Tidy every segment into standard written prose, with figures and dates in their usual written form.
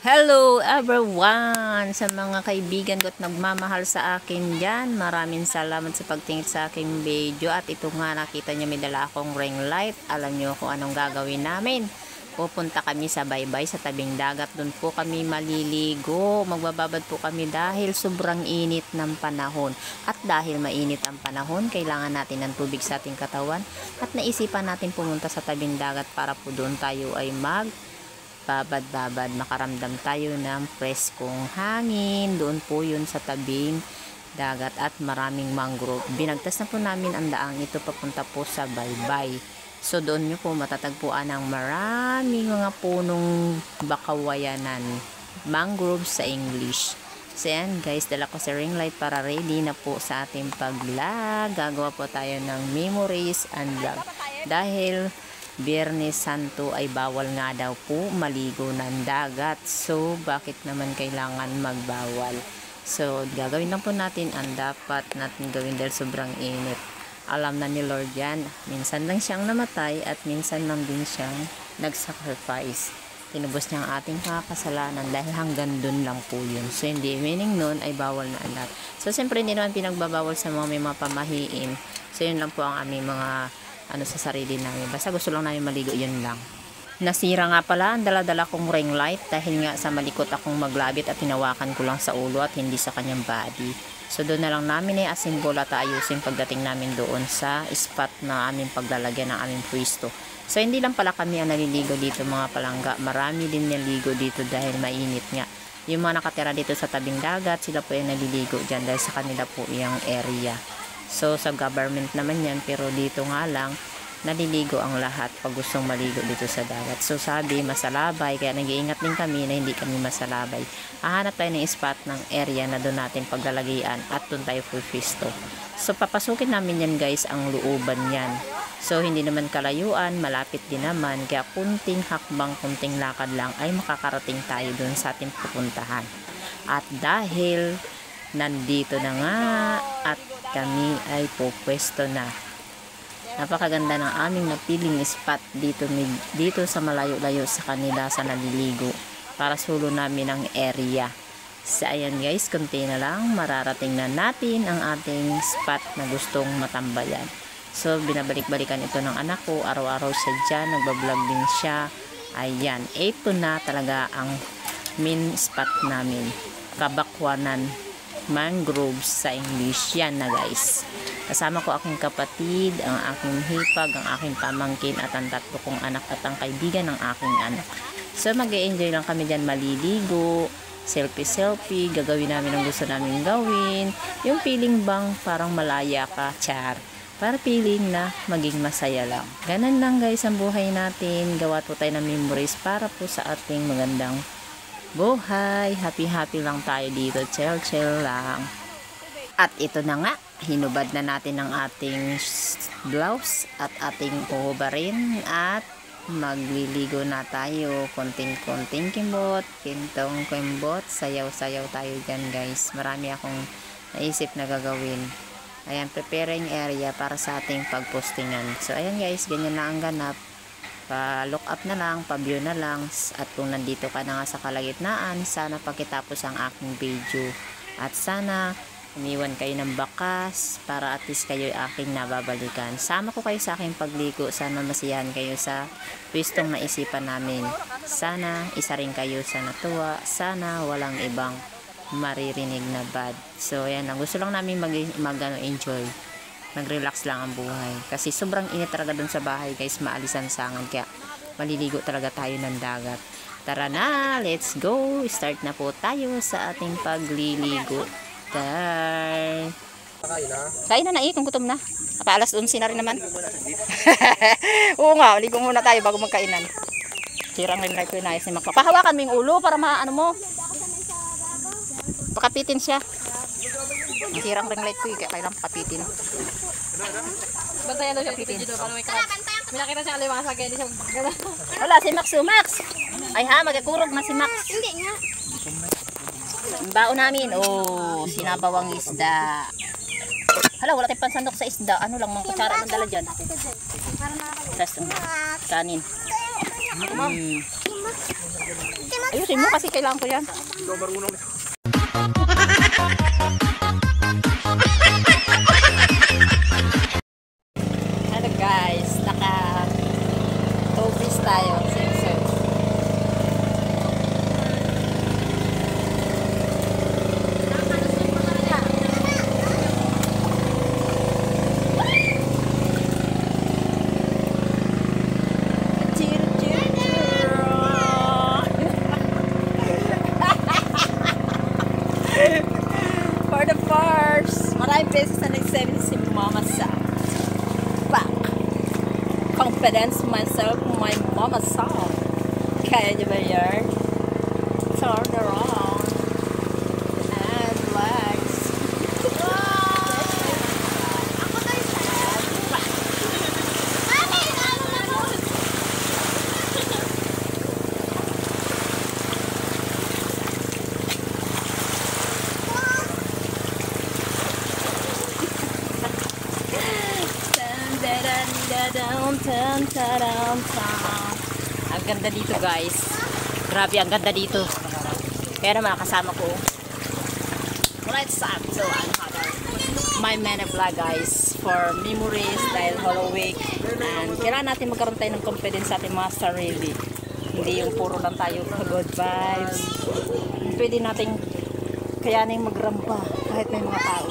Hello everyone! Sa mga kaibigan ko at nagmamahal sa akin dyan, maraming salamat sa pagtingin sa aking video. At ito nga, nakita nyo may dala akong ring light. Alam nyo kung anong gagawin namin. Pupunta kami sa baybay sa tabing dagat. Doon po kami maliligo. Magbababad po kami dahil sobrang init ng panahon. At dahil mainit ang panahon, kailangan natin ng tubig sa ating katawan. At naisipan natin pumunta sa tabing dagat para po doon tayo ay babad-babad, makaramdam tayo ng preskong hangin. Doon po yun sa tabing dagat at maraming mangrove. Binagtas na po namin ang daang ito papunta po sa baybay. So doon nyo po matatagpuan ang maraming mga punong bakawayanan, mangrove sa English. So yan guys, dala ko sa ring light para ready na po sa ating pag-vlog. Gagawa po tayo ng memories and vlog. Dahil Biyernes Santo ay bawal nga daw po maligo ng dagat. So, bakit naman kailangan magbawal? So, gagawin lang po natin ang dapat natin gawin dahil sobrang init. Alam na ni Lord yan. Minsan lang siyang namatay at minsan lang din siyang nag-sacrifice. Tinubos niya ang ating kasalanan dahil hanggang dun lang po yun. So, hindi meaning nun ay bawal na lahat. So, siyempre hindi naman pinagbabawal sa mga may mga pamahiin. So, yun lang po ang aming mga sa sarili namin. Basta gusto lang namin maligo, yun lang. Nasira nga pala ang dala-dala kong ring light dahil nga sa malikot akong maglabit at hinawakan ko lang sa ulo at hindi sa kanyang body. So doon na lang namin i-assemble at ayusin pagdating namin doon sa spot na aming paglalagyan ng aming pwesto. So hindi lang pala kami ang naliligo dito mga palangga. Marami din naliligo dito dahil mainit nga. Yung mga nakatira dito sa tabing dagat, sila po yung naliligo dyan dahil sa kanila po yung area. So, sa government naman yan, pero dito nga lang, naliligo ang lahat pag gustong maligo dito sa dagat. So, sabi, masalabay, kaya nag-iingat din kami na hindi kami masalabay. Hahanap tayo ng spot ng area na doon natin paglalagian at doon tayo pupisto. So, papasukin namin yan guys, ang looban yan. So, hindi naman kalayuan, malapit din naman, kaya kunting hakbang, kunting lakad lang ay makakarating tayo doon sa ating pupuntahan. At dahil nandito na nga at kami ay pupwesto na. Napakaganda ng aming napiling spot dito sa malayo-layo sa kanila sa naliligo para sulo namin ang area. So ayan guys, konti na lang mararating na natin ang ating spot na gustong matambayan. So binabalik-balikan ito ng anak ko, araw-araw siya dyan, nagbablog din siya. Ayan, ito na talaga ang main spot namin, Kabakwanan mangroves sa English. Yan na guys. Kasama ko aking kapatid, ang aking hipag, ang aking pamangkin at ang tatlo kong anak at ang kaibigan ng aking anak. So mag-e-enjoy lang kami dyan, maliligo, selfie-selfie, gagawin namin ang gusto namin gawin. Yung feeling bang parang malaya ka, char. Para feeling na maging masaya lang. Ganun lang guys ang buhay natin. Gawa po tayo ng memories para po sa ating magandang buhay. Happy lang tayo dito, chill lang. At ito na nga, hinubad na natin ang ating blouse at ating puhubarin at magliligo na tayo. Konting-konting kimbot, kintong kimbot, sayaw-sayaw tayo dyan guys. Marami akong naisip na gagawin. Ayan, preparing area para sa ating pagpostingan. So ayan guys, ganyan na ang ganap. Pa-look up na lang, pa-view na lang, at kung nandito ka na nga sa kalagitnaan, sana pagkitapos ang aking video at sana umiwan kayo ng bakas para at least kayo aking nababalikan. Sama ko kayo sa aking pagligo, sana masiyahan kayo sa twistong naisipan namin. Sana isa rin kayo sa natuwa, sana walang ibang maririnig na bad. So yan lang, gusto lang namin mag-enjoy, mag-relax lang ang buhay. Kasi sobrang init talaga dun sa bahay guys, maalisan sangan. Kaya maliligo talaga tayo ng dagat. Tara na, let's go! Start na po tayo sa ating pagliligo. Kain na kung gutom na. Alas 11 na rin naman. Oo nga, ligo muna tayo bago magkainan. Sirang rin ko yung nais ni Makpa. Pahawakan mo yung ulo para maano mo. Pakapitin siya. Sirang ring light ko kaya kailangan pakapitin. Bantayan daw siya dito para may crab. May nakita siya alimasag kaya di siya gano'n. Wala, si Max. Ay ha, magkakurog na si Max. Hindi nga. Ang baon namin, sinabawang isda. Hala, wala tayong pansandok sa isda. Ano lang, mga kutsara ng dala dyan. Tapos, kanin. Ayusin mo kasi kailangan ko yan. Hello guys, naka-two-piece tayo. Swimsuit. For the first, maraming beses na nagsabi si Mama sa back. Confidence myself, my Mama sa. Kaya niyo ba yan? Turn around. And legs. Ang ganda dito guys. Grabe ang ganda dito. Kaya naman kasama ko. Let's up. So my man vlog guys for memories dahil Hollow Week. And kailangan natin magkaroon tayo ng confidence sa ating mga sarili. Hindi yung puro lang tayo good vibes. Pwede nating kayanin magrampa kahit may mga tao.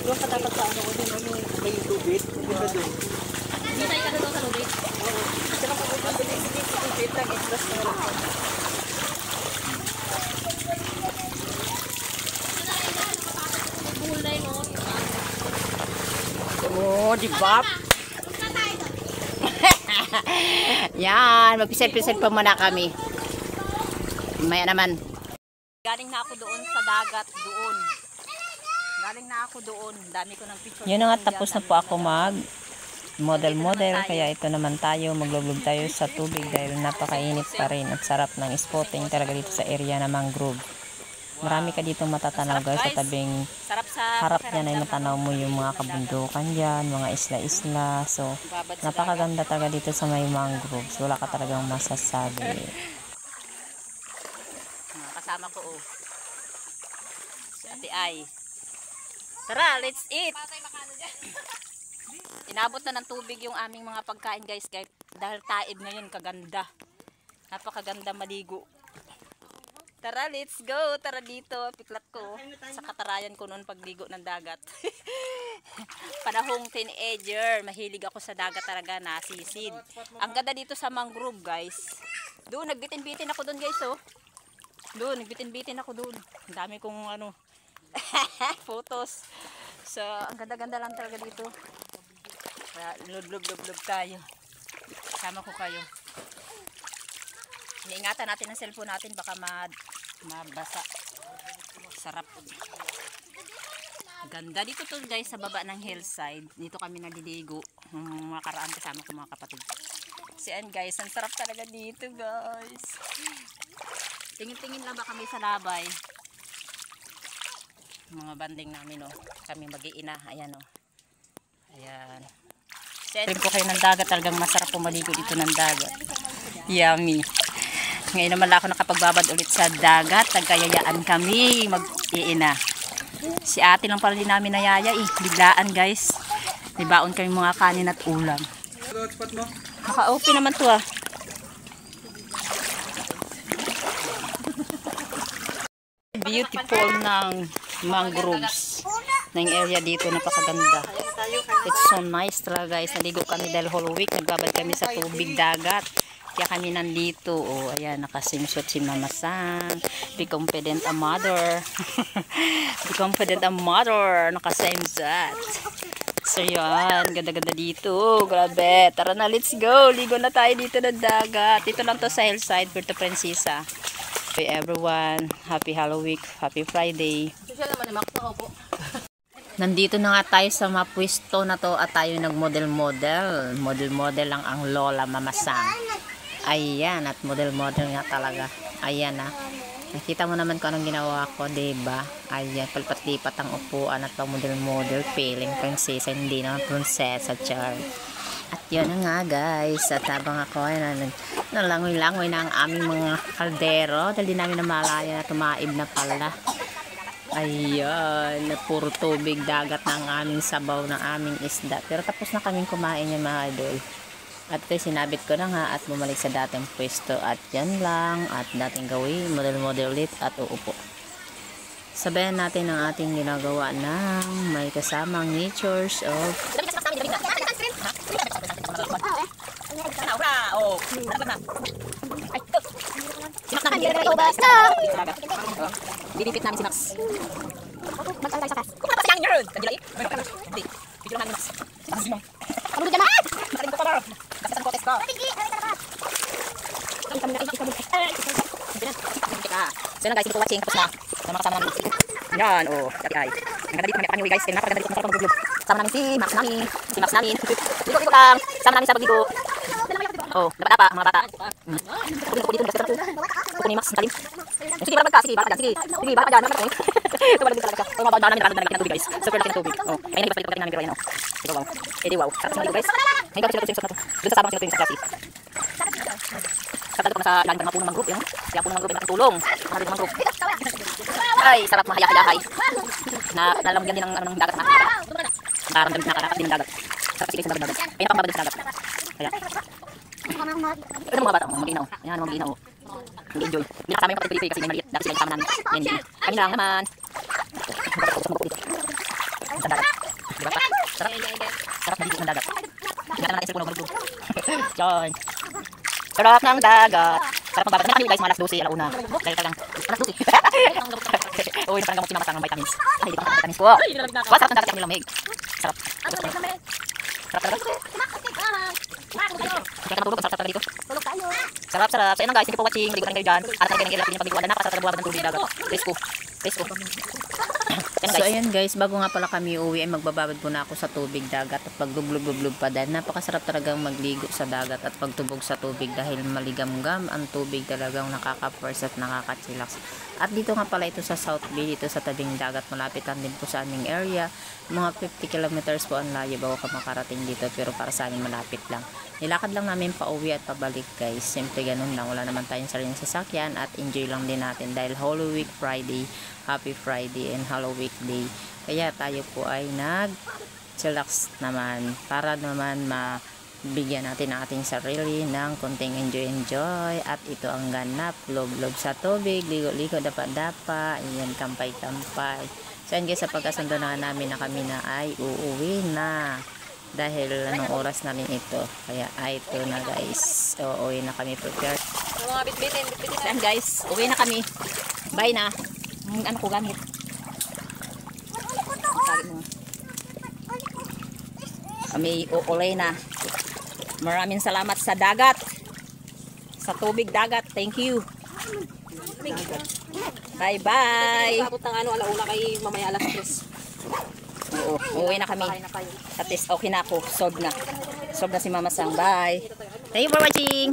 Doon ka dapat sa ano ko din, ano yung lubit. Hindi tayo ka doon sa lubid. Sila ko kung lubit ang express na rin. Bulay no. Oh, di ba? Yan, magpisil-pisil pa muna kami. Maya naman. Galing na ako doon sa dagat, doon. Galing na ako doon. Dami ko ng picture. Yun na nga, tapos na po ako mag model. Kaya ito naman tayo, maglublog tayo sa tubig dahil napakainit pa rin at sarap ng spotting talaga dito sa area na mangrove. Marami ka dito matatanaw guys sa tabing harap niyan ay matanaw mo yung mga kabundukan dyan, mga isla-isla. So, napakaganda talaga dito sa may mangroves. Wala ka talagang masasabi. Kasama ko oh. Si Ate Ay. Tara, let's eat! Inabot na ng tubig yung aming mga pagkain guys dahil taib ngayon, kaganda. Napakaganda maligo. Tara, let's go! Tara dito, piklat ko. Sa katarayan ko noon pagligo ng dagat. Panahong teenager, mahilig ako sa dagat talaga, nasisid. Ang ganda dito sa mangrove guys. Doon, nagbitin-bitin ako doon guys oh. Doon, nagbitin-bitin ako doon. Ang dami kong ano, photos. So, ang ganda-ganda lang talaga dito. Kaya, lub-lub-lub tayo. Sama ko kayo. Iniingatan natin ang cellphone natin, baka mabasa. Sarap. Ganda dito to guys, sa baba ng hillside. Dito kami naliligo. Mga karaan kasama ko mga kapatid. Siyan guys, ang sarap talaga dito guys. Tingin-tingin lang ba kami sa labay. Mga banding namin oh. Kami mag-iina. Ayan oh. Ayan. Trip ko kayo ng dagat. Talagang masarap pumaligo dito ng dagat. Yummy. Ngayon naman ako nakapagbabad ulit sa dagat. Nagkayayaan kami mag-iina. Si ate lang pala din namin nayaya eh. Biglaan guys. Dibaon kami mga kanin at ulam. Naka-open naman to ah. Beautiful ng mangroves ng area dito, napakaganda. It's so nice talaga guys. Naligo kami dahil Hollow Week, nagbabad kami sa tubig dagat. Kaya kami nandito. Oh, ayan, nakasimsuot si Mama Sang. Be confident a mother. Be confident a mother. Nakasimsuot. So yan, ganda-ganda dito. Grabe. Tara na, let's go. Ligo na tayo dito ng dagat. Dito lang to sa hillside, Puerto Princesa. Hey everyone, happy Halloween, happy Friday. Social naman ni Max, po. Nandito na nga tayo sa mapwesto na to at tayo nag-model-model. Model-model lang ang Lola Mamasang. Ayan, at model-model nga talaga. Ayan na. Nakita mo naman kung anong ginawa ko, diba? Ayan, palipat-lipat ang upuan at pang-model-model. Feeling prinsesa, hindi naman prinsesa, char. At yun na nga guys, at habang ako ay nalangoy-langoy na ang aming mga kaldero dahil di namin namalaya na tumaib na pala. Ayan, puro tubig dagat na ang aming sabaw ng aming isda. Pero tapos na kaming kumain yung mga idol. At ito sinabit ko na nga at bumalik sa dating pwesto. At yan lang, at dating gawin, model-model ulit at uupo. Sabayan natin ang ating ginagawa ng may kasamang natures of bibipit namin si Max. Magkano tayo sa kas? Kung napasayangin nyo rin! Kandila eh! Hindi. Video namin Max. Kabulog ka na! Makarin ko pa rin. Kasi sa kotes ko. Ang kami na ikabulog. So yun guys, thank you for watching. Tapos na. Sa mga kasama namin. Yan, oh. Dati ay. Ang ganda dito, may anyway guys. Kaya napakaganda dito. Masarap ang guglog. Sama namin si Max namin. Si Max namin. Dito kang. Sama namin sa pagligo. Oh, dapat apa mga bata. Kunin dito. Kunin ni Max. Talim. Sige, barang ka. Sige, barang ka. Sige, barang ka dyan. Barang ka. Tumalag din talaga. So, mga bawang namin, namin ng tubig guys. Super laki ng tubig. Oh, ayun na ipapalit namin pero ayun oh. Ito wow. Edi wow. Sarap ng guys. Ngayon ka sila to. Doon sa sabang sila sa klase. Sa talaga sa ilalim ng puno ng group, yun. Kaya puno ng group ay nakatulong. Mga ng group. Ay, sarap mahaya-hayahay. Na nalamyan din ng dagat na. Parang damit nakarapat din ng dagat. Sarap sila sa dagat. Ay, napakabagod sa dagat. Kaya. Ito mga bata, mag-inaw. Ayan, mag-inaw. Mag-enjoy. Hindi nakasama yung kapatid ko kasi may maliit. Dati sila yung kasama namin. Yan, yan. Kami lang naman. Sa dagat. Diba? Sarap. Sarap na dito ng dagat. Ingatan natin sa puno mag-group. Yan. Sarap ng dagat. Sarap ng dagat. Kami guys, mga alas 12, alauna. Dahil talagang, alas 12. Uy, parang gamot sinamatang ng vitamins. Ay, hindi pa ng vitamins ko. Sarap ng dagat yung lamig. Sarap. Sarap talaga. Kaya matulog, sarap talaga dito. Sarap. So yun lang guys, thank you for watching. Maligo na kayo dyan. At natin kayo ng ilang pagliguan. Napakasarap na buwaban ng tubig dagat. Presko. So ayan guys, bago nga pala kami uwi ay magbababad muna ako sa tubig dagat at pagdublog-dublog pa din. Napakasarap talagang magligo sa dagat at pagtubog sa tubig dahil maligamgam ang tubig, talagang nakaka-force at nakaka-chillax. At dito nga pala ito sa South Bay, dito sa tabing dagat, malapit lang din po sa aming area. Mga 50 kilometers po ang layo bago ka makarating dito, pero para sa amin malapit lang. Nilakad lang namin pa uwi at pabalik guys. Siyempre ganun lang, wala naman tayong sariling sasakyan at enjoy lang din natin dahil Holy Week Friday, Happy Friday and Halloween Day. Kaya tayo po ay nag-chillax naman para naman mabigyan natin ang ating sarili ng konting enjoy. At ito ang ganap, lob-lob sa tubig, ligo-ligo, dapa-dapa, ayan, kampay-kampay. So yan guys, sa pagkasundo na namin na kami na ay uuwi na. Dahil anong oras na rin ito. Kaya ay ito na guys. So, uwi na kami prepare. Mga bitbitin. So yan guys, uwi na kami. Bye na. Ano ko gamit? Kami uuwi na. Maraming salamat sa dagat. Sa tubig dagat. Thank you. Bye bye. Abot ng alauna kay mamaya alas 3. Oo, uuwi na kami. At least okay na ako. Solve na. Solve na si Mama Sang. Bye. Thank you for watching.